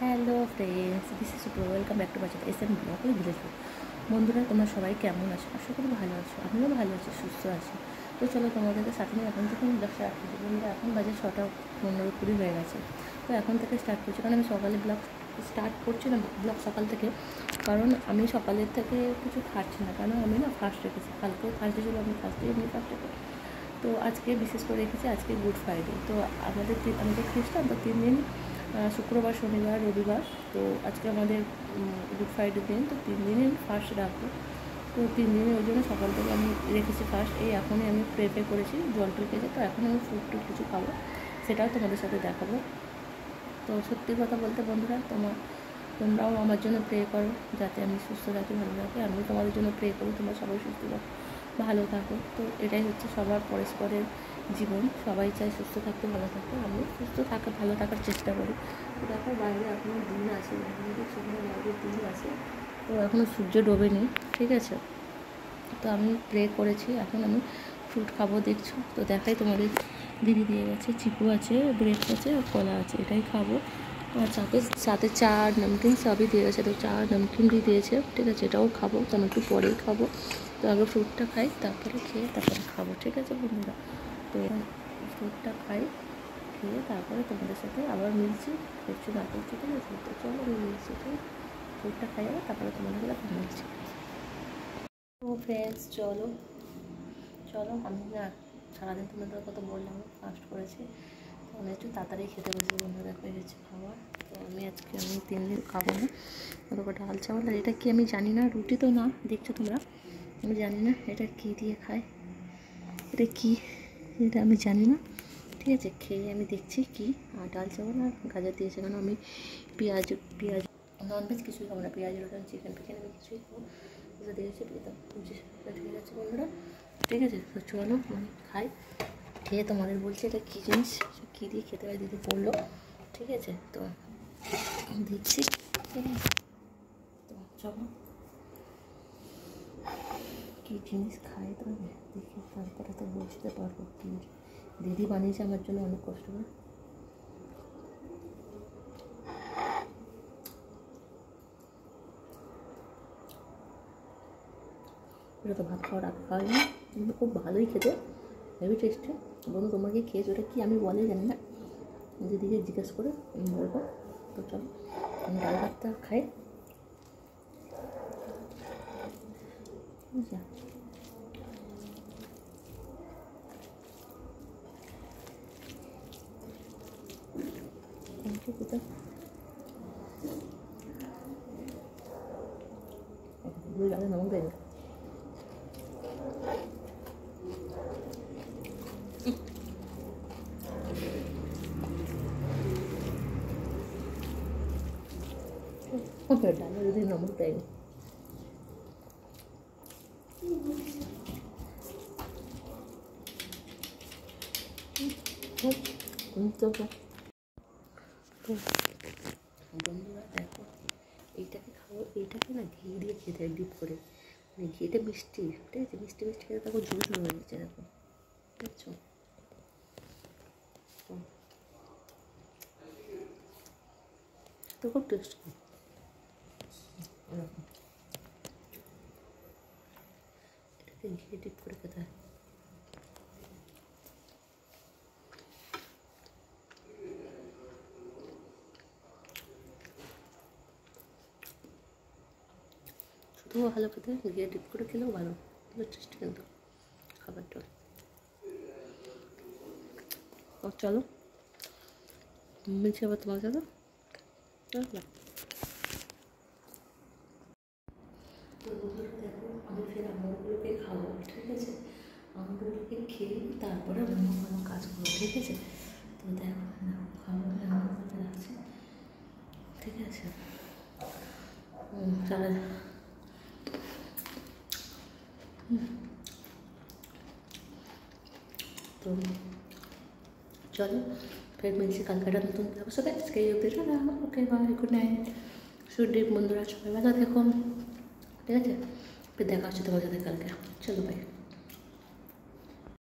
Hello friends, this is সুপ্র, welcome back to my channel S M blog with Ritu. বন্ধুরা, তোমরা সবাই কেমন আছো? আশা করি ভালো আছো। আমিও ভালো আছি, সুস্থ আছি। তো চলো তোমাদেরকে সাথে নিয়ে এখন থেকে আমি ব্লগ স্টার্ট করছি। বন্ধুরা, এখন বাজে 6:15 হয়ে গেছে। তো এখন থেকে স্টার্ট করছি, কারণ আমি সকালে ব্লগ স্টার্ট করছি না, ব্লগ সকাল থেকে। কারণ আমি সকালের থেকে কিছু খাচ্ছি না, কারণ আমি না ফার্স্ট রেখেছি। কালকেও ফার্স্টে ছিল, আমি ফার্স্টে এমনি ফার্স্ট রেখে। তো আজকে বিশেষ করে রেখেছি, আজকে গুড ফ্রাইডে। তো আমাদের খ্রিস্টান, তো 3 দিন, শুক্রবার, শনিবার, রবিবার। তো আজকে আমাদের গুড ফ্রাইডে দিন, তো 3 দিনই ফার্স্ট রাখবো। তো 3 দিনে ওই জন্য সকাল থেকে আমি রেখেছি ফার্স্ট। এই এখনই আমি প্রে করেছি, জল রেখেছি। তো এখন আমি ফুড কিছু খাবো, সেটাও তোমাদের সাথে দেখাবো। তো সত্যি কথা বলতে বন্ধুরা, তোমরাও আমার জন্য প্রে করো, যাতে আমি সুস্থ থাকি, ভালো থাকি। আমিও তোমাদের জন্য প্রে করি, তোমরা সবাই সুস্থ থাকো, ভালো থাকো। তো এটাই হচ্ছে সবার পরস্পরের জীবন, সবাই চায় সুস্থ থাকতে, ভালো থাকতে। আমি সুস্থ থাকা, ভালো থাকার চেষ্টা করি। তো দেখো, বাইরে এখনও দিন আছে, সেখানে বাইরে দিন আছে। তো এখনও সূর্য ডোবেনি, ঠিক আছে। তো আমি প্রে করেছি, এখন আমি ফ্রুট খাবো, দেখছো তো। দেখাই তোমাদের, দিদি দিয়ে গেছে, চিকু আছে, গ্রেপস আছে আর কলা আছে, এটাই খাবো। আর সাথে চা, নমকিন সবই দিয়ে গেছে। তো চা, নমকিন দিয়ে দিয়েছে, ঠিক আছে, এটাও খাবো। তো আমি একটু পরেই খাবো। তো আগে ফ্রুটটা খাই, তারপরে খেয়ে তারপরে খাবো, ঠিক আছে বন্ধুরা। তো ফ্রুটটা খাই, খেয়ে তারপরে তোমাদের সাথে আবার মিলছি, করছি না করছি, ঠিক আছে। তো চলো মিলছি, ঠিক আছে। ফ্রুটটা খাই আবার, তারপরে তোমাদের সাথে মিলছি। তো ফ্রেন্ডস, চলো আমি না সারাদিন তোমাদের কত বললাম, ফাস্ট করেছি। তো আমি একটু তাড়াতাড়ি খেতে বসে, বন্ধু দেখো হচ্ছে খাবার। তো আমি 3 দিন খাবো না। ওরকম ডাল চাওয়াল, আর এটা কি আমি জানি না, রুটি তো না, দেখছো তোমরা, আমি জানি না এটা কী দিয়ে খায়, এটা কি, এটা আমি জানি না, ঠিক আছে। খেয়ে আমি দেখছি কি। আর ডাল চাওয়াল আর গাজর দিয়েছে, কারণ আমি পেঁয়াজ ননভেজ কিছুই খাবো না, পেঁয়াজ, রসুন, চিকেন আমি কিছুই খাবো। এটা দিয়েছে, ঠিক আছে বন্ধুরা, ঠিক আছে। তো চলো আমি খাই, খেয়ে তোমাদের বলছি এটা কী জিনিস, কী দিয়ে খেতে হয় দিদি বললো, ঠিক আছে। তো দিচ্ছি, ঠিক আছে। তো চলো কী জিনিস খাই, তো দেখি, তারপরে তো বুঝতে পারবো কী। দিদি বানিয়েছে আমার জন্য অনেক কষ্ট করে। এটা তো ভাত খাওয়ার আগে খাওয়াই না, কিন্তু খুব ভালোই খেতে, হেভি টেস্টি। বন্ধু, তোমরা কি খেয়েছো? ওটা কি আমি বলে জানি না, দিদিকে জিজ্ঞেস করে বলবো। তো চলো আমি ডাল ভাতটা খাই, বুঝলা। ডালে নমক দেয়নি। ডালে যদি নমক দেয়নি, তো বন্ধুরা দেখো, এইটাকে খাবো, এইটাকে না ঘি দিয়ে খেতে হয়, ডিপ করে, মানে ঘিটা মিষ্টি, ঠিক আছে, মিষ্টি মিষ্টি খেতে দেখো, ঝুল ঝুল হয়ে যাচ্ছে, দেখো, দেখছো তো খুব টেস্টি। এটাকে ঘি ডিপ করে খেতে হয়। শুধুও ভালো খেতে, ঘিয়ে ডিপ করে খেলেও ভালো, টেস্টি কিন্তু খাবারটা। চলো মিলছি আবার তোমার সাথে, চলো। তো দেখো, আমি ফের আঙুরগুলোকে খাবো, ঠিক আছে। আঙুরগুলোকে খেয়ে তারপরে অন্য কোনো কাজ করবো, ঠিক আছে। তো দেখো খাবো, আঙুরগুলোকে রাখছি, ঠিক আছে। তাহলে তো চলো ফের মিলছি কালকে একটা নতুন ব্লগের সাথে। আজকে এই অবধি, okay bye, good night, should day বন্ধুরা, সবাই ভালো থেকো, ঠিক আছে। ফের দেখা হচ্ছে তোমার সাথে কালকে, চলো বাই।